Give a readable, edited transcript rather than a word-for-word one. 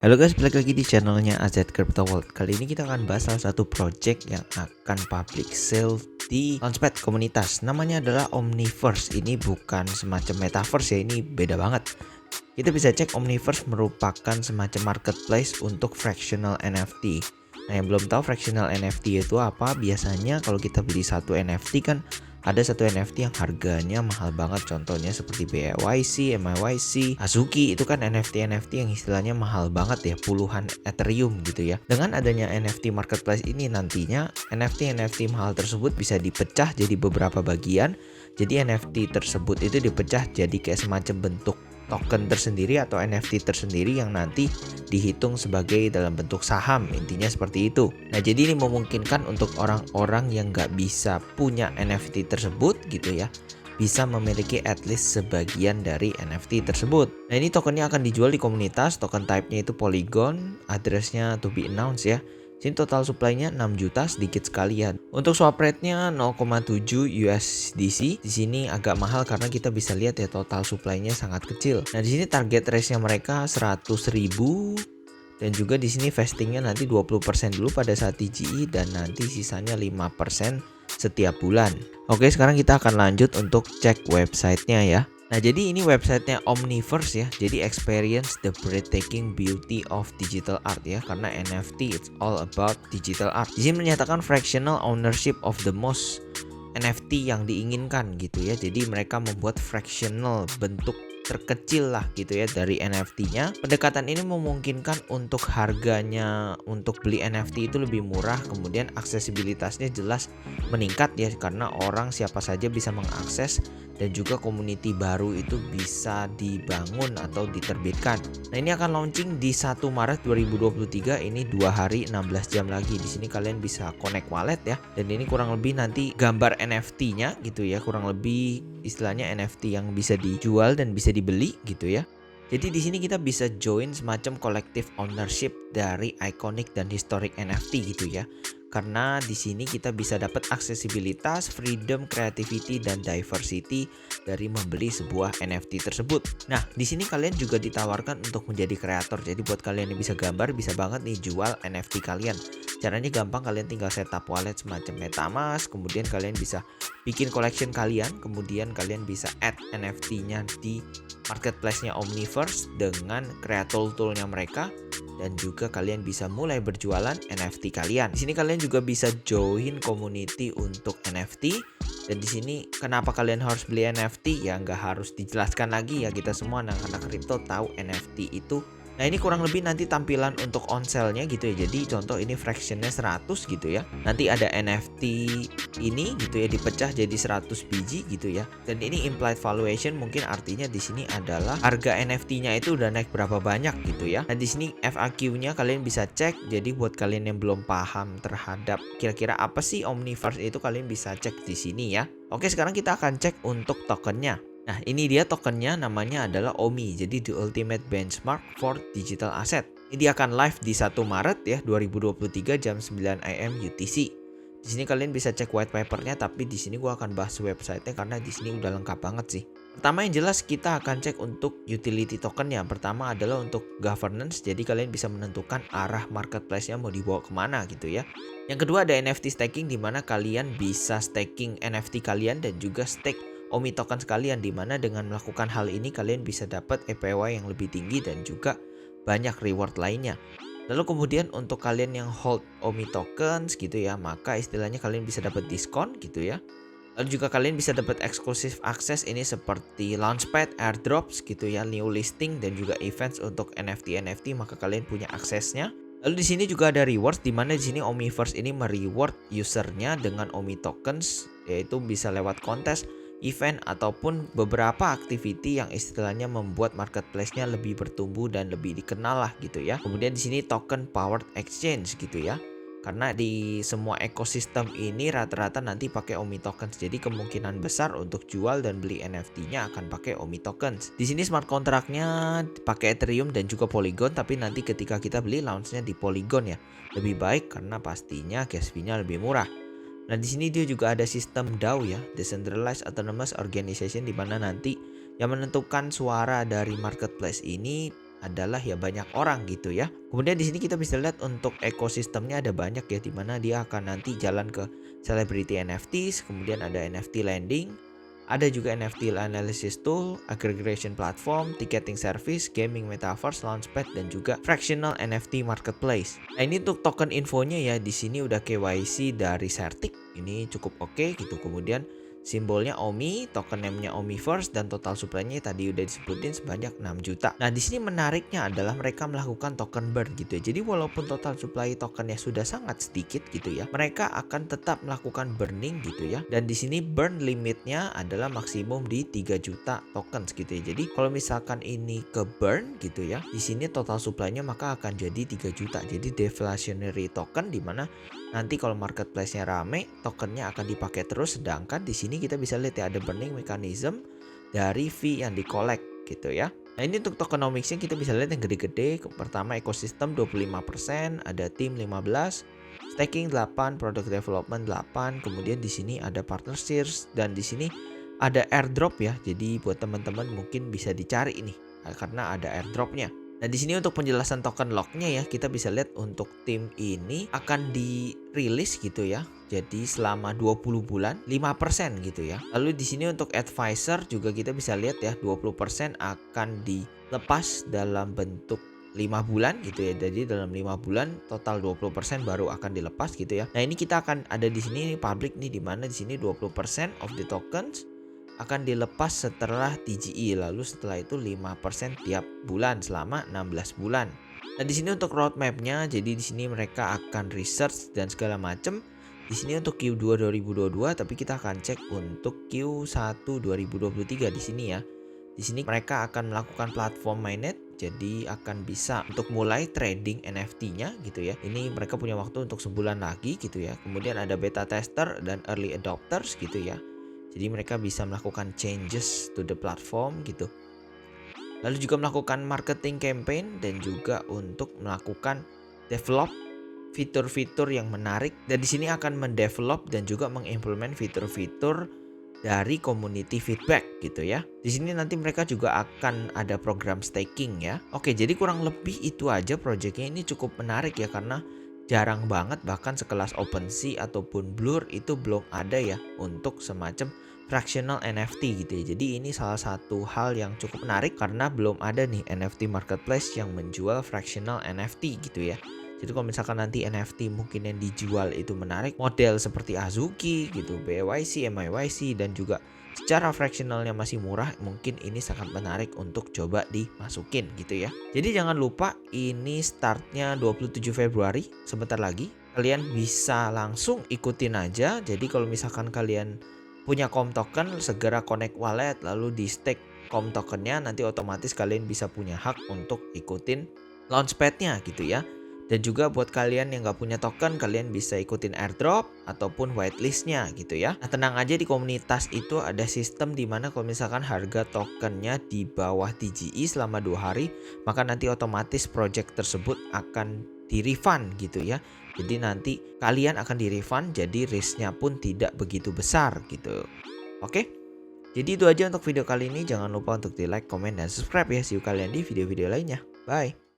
Halo guys, balik lagi di channelnya AZ Crypto World. Kali ini kita akan bahas salah satu project yang akan public sale di Launchpad komunitas. Namanya adalah Omniverse. Ini bukan semacam metaverse ya, ini beda banget. Kita bisa cek Omniverse merupakan semacam marketplace untuk fractional NFT. Nah, yang belum tahu fractional NFT itu apa, biasanya kalau kita beli satu NFT kan ada satu NFT yang harganya mahal banget, contohnya seperti BYC, MYYC, Azuki. Itu kan NFT yang istilahnya mahal banget ya, puluhan Ethereum gitu ya. Dengan adanya NFT marketplace ini nantinya NFT mahal tersebut bisa dipecah jadi beberapa bagian. Jadi NFT tersebut itu dipecah jadi kayak semacam bentuk token tersendiri atau NFT tersendiri yang nanti dihitung sebagai dalam bentuk saham, intinya seperti itu. Nah, jadi ini memungkinkan untuk orang-orang yang nggak bisa punya NFT tersebut gitu ya, bisa memiliki at least sebagian dari NFT tersebut. Nah, ini tokennya akan dijual di komunitas, token type-nya itu Polygon, address-nya to be announced ya. Sini total supply-nya 6 juta, sedikit sekali ya. Untuk swap rate-nya 0,7 USDC. Di sini agak mahal karena kita bisa lihat ya total supply-nya sangat kecil. Nah, di sini target raise-nya mereka 100.000 dan juga di sini vestingnya nanti 20% dulu pada saat TGE dan nanti sisanya 5% setiap bulan. Oke, sekarang kita akan lanjut untuk cek websitenya ya. Nah, jadi ini websitenya Omniverse ya. Jadi experience the breathtaking beauty of digital art ya. Karena NFT it's all about digital art. Di sini menyatakan fractional ownership of the most NFT yang diinginkan gitu ya. Jadi mereka membuat fractional, bentuk terkecil lah gitu ya dari NFT-nya. Pendekatan ini memungkinkan untuk harganya untuk beli NFT itu lebih murah, kemudian aksesibilitasnya jelas meningkat ya, karena orang siapa saja bisa mengakses dan juga community baru itu bisa dibangun atau diterbitkan. Nah, ini akan launching di 1 Maret 2023, ini 2 hari 16 jam lagi. Di sini kalian bisa connect wallet ya. Dan ini kurang lebih nanti gambar NFT-nya gitu ya, kurang lebih istilahnya NFT yang bisa dijual dan bisa dibeli gitu ya. Jadi di sini kita bisa join semacam collective ownership dari iconic dan historic NFT gitu ya. Karena di sini kita bisa dapat aksesibilitas, freedom, creativity, dan diversity dari membeli sebuah NFT tersebut. Nah, di sini kalian juga ditawarkan untuk menjadi kreator. Jadi buat kalian yang bisa gambar, bisa banget nih jual NFT kalian. Caranya gampang, kalian tinggal setup wallet semacam MetaMask, kemudian kalian bisa bikin collection kalian, kemudian kalian bisa add NFT-nya di marketplace-nya Omniverse dengan creator tool-nya mereka. Dan juga kalian bisa mulai berjualan NFT kalian. Di sini kalian juga bisa join community untuk NFT. Dan di sini kenapa kalian harus beli NFT? Ya nggak harus dijelaskan lagi ya, kita semua anak-anak kripto tahu NFT itu. Nah, ini kurang lebih nanti tampilan untuk on sale-nya gitu ya. Jadi contoh ini fractionnya 100 gitu ya. Nanti ada NFT ini gitu ya, dipecah jadi 100 biji gitu ya. Dan ini implied valuation, mungkin artinya di sini adalah harga NFT-nya itu udah naik berapa banyak gitu ya. Nah, di sini FAQ-nya kalian bisa cek. Jadi buat kalian yang belum paham terhadap kira-kira apa sih Omniverse itu, kalian bisa cek di sini ya. Oke, sekarang kita akan cek untuk tokennya. Nah, ini dia tokennya, namanya adalah OMI. Jadi the ultimate benchmark for digital asset. Ini akan live di 1 Maret ya 2023 jam 9 AM UTC. Di sini kalian bisa cek white papernya, tapi di sini gua akan bahas websitenya karena di sini udah lengkap banget sih. Pertama yang jelas kita akan cek untuk utility token. Yang pertama adalah untuk governance. Jadi kalian bisa menentukan arah marketplace-nya mau dibawa kemana gitu ya. Yang kedua ada NFT staking, di mana kalian bisa staking NFT kalian dan juga stake OMI token sekalian, dimana dengan melakukan hal ini kalian bisa dapat APY yang lebih tinggi dan juga banyak reward lainnya. Lalu kemudian untuk kalian yang hold OMI tokens gitu ya, maka istilahnya kalian bisa dapat diskon gitu ya. Lalu juga kalian bisa dapat eksklusif akses ini seperti launchpad, airdrops gitu ya, new listing dan juga events untuk NFT, maka kalian punya aksesnya. Lalu di sini juga ada rewards, di mana di sini Omniverse ini mereward usernya dengan OMI tokens, yaitu bisa lewat kontes, event ataupun beberapa activity yang istilahnya membuat marketplace-nya lebih bertumbuh dan lebih dikenal lah gitu ya. Kemudian di sini token powered exchange gitu ya. Karena di semua ekosistem ini rata-rata nanti pakai OMI tokens. Jadi kemungkinan besar untuk jual dan beli NFT-nya akan pakai OMI tokens. Di sini smart contract-nya pakai Ethereum dan juga Polygon, tapi nanti ketika kita beli launch-nya di Polygon ya. Lebih baik karena pastinya gas fee-nya lebih murah. Nah, di sini dia juga ada sistem DAO ya, Decentralized Autonomous Organization, di mana nanti yang menentukan suara dari marketplace ini adalah ya banyak orang gitu ya. Kemudian di sini kita bisa lihat untuk ekosistemnya ada banyak ya, dimana dia akan nanti jalan ke celebrity NFTs, kemudian ada NFT lending, ada juga NFT analysis tool, aggregation platform, ticketing service, gaming metaverse, launchpad, dan juga fractional NFT marketplace. Nah ini untuk token infonya ya, di sini udah KYC dari Certic, ini cukup oke gitu. Kemudian simbolnya OMI, token name-nya Omniverse, dan total supply-nya tadi udah disebutin sebanyak 6 juta. Nah, di sini menariknya adalah mereka melakukan token burn gitu ya. Jadi walaupun total supply tokennya sudah sangat sedikit gitu ya, mereka akan tetap melakukan burning gitu ya. Dan di sini burn limitnya adalah maksimum di 3 juta tokens gitu ya. Jadi kalau misalkan ini ke burn gitu ya, di sini total supply-nya maka akan jadi 3 juta. Jadi deflationary token, di mana nanti kalau marketplace-nya rame, tokennya akan dipakai terus. Sedangkan di sini kita bisa lihat ya, ada burning mechanism dari fee yang di-collect gitu ya. Nah ini untuk tokenomics-nya kita bisa lihat yang gede-gede. Pertama ekosistem 25%, ada tim 15, staking 8, product development 8, kemudian di sini ada partnerships, dan di sini ada airdrop ya. Jadi buat teman-teman mungkin bisa dicari ini karena ada airdropnya. Nah di sini untuk penjelasan token lock-nya ya, kita bisa lihat untuk tim ini akan dirilis gitu ya. Jadi selama 20 bulan 5% gitu ya. Lalu di sini untuk advisor juga kita bisa lihat ya, 20% akan dilepas dalam bentuk 5 bulan gitu ya. Jadi dalam 5 bulan total 20% baru akan dilepas gitu ya. Nah, ini kita akan ada di sini public nih, di mana di sini 20% of the tokens akan dilepas setelah TGE, lalu setelah itu 5% tiap bulan selama 16 bulan. Nah, di sini untuk roadmap-nya, jadi di sini mereka akan research dan segala macam. Di sini untuk Q2 2022, tapi kita akan cek untuk Q1 2023 di sini ya. Di sini mereka akan melakukan platform mainnet, jadi akan bisa untuk mulai trading NFT-nya gitu ya. Ini mereka punya waktu untuk sebulan lagi gitu ya. Kemudian ada beta tester dan early adopters gitu ya. Jadi mereka bisa melakukan changes to the platform gitu. Lalu juga melakukan marketing campaign dan juga untuk melakukan develop fitur-fitur yang menarik. Dan di sini akan mendevelop dan juga mengimplement fitur-fitur dari community feedback gitu ya. Di sini nanti mereka juga akan ada program staking ya. Oke, jadi kurang lebih itu aja projectnya. Ini cukup menarik ya, karena jarang banget bahkan sekelas OpenSea ataupun Blur itu belum ada ya untuk semacam fractional NFT gitu ya. Jadi ini salah satu hal yang cukup menarik karena belum ada nih NFT marketplace yang menjual fractional NFT gitu ya. Jadi kalau misalkan nanti NFT mungkin yang dijual itu menarik, model seperti Azuki gitu, BYC, MYYC, dan juga secara fractionalnya masih murah, mungkin ini sangat menarik untuk coba dimasukin gitu ya. Jadi jangan lupa ini startnya 27 Februari, sebentar lagi. Kalian bisa langsung ikutin aja. Jadi kalau misalkan kalian punya COM token, segera connect wallet lalu di stake COM tokennya, nanti otomatis kalian bisa punya hak untuk ikutin launchpadnya gitu ya. Dan juga buat kalian yang gak punya token, kalian bisa ikutin airdrop ataupun whitelistnya gitu ya. Nah tenang aja, di komunitas itu ada sistem dimana kalau misalkan harga tokennya di bawah TGE selama 2 hari, maka nanti otomatis project tersebut akan di-refund gitu ya. Jadi nanti kalian akan di-refund, jadi risknya pun tidak begitu besar gitu. Oke? Jadi itu aja untuk video kali ini. Jangan lupa untuk di like, komen, dan subscribe ya. See you kalian di video-video lainnya. Bye!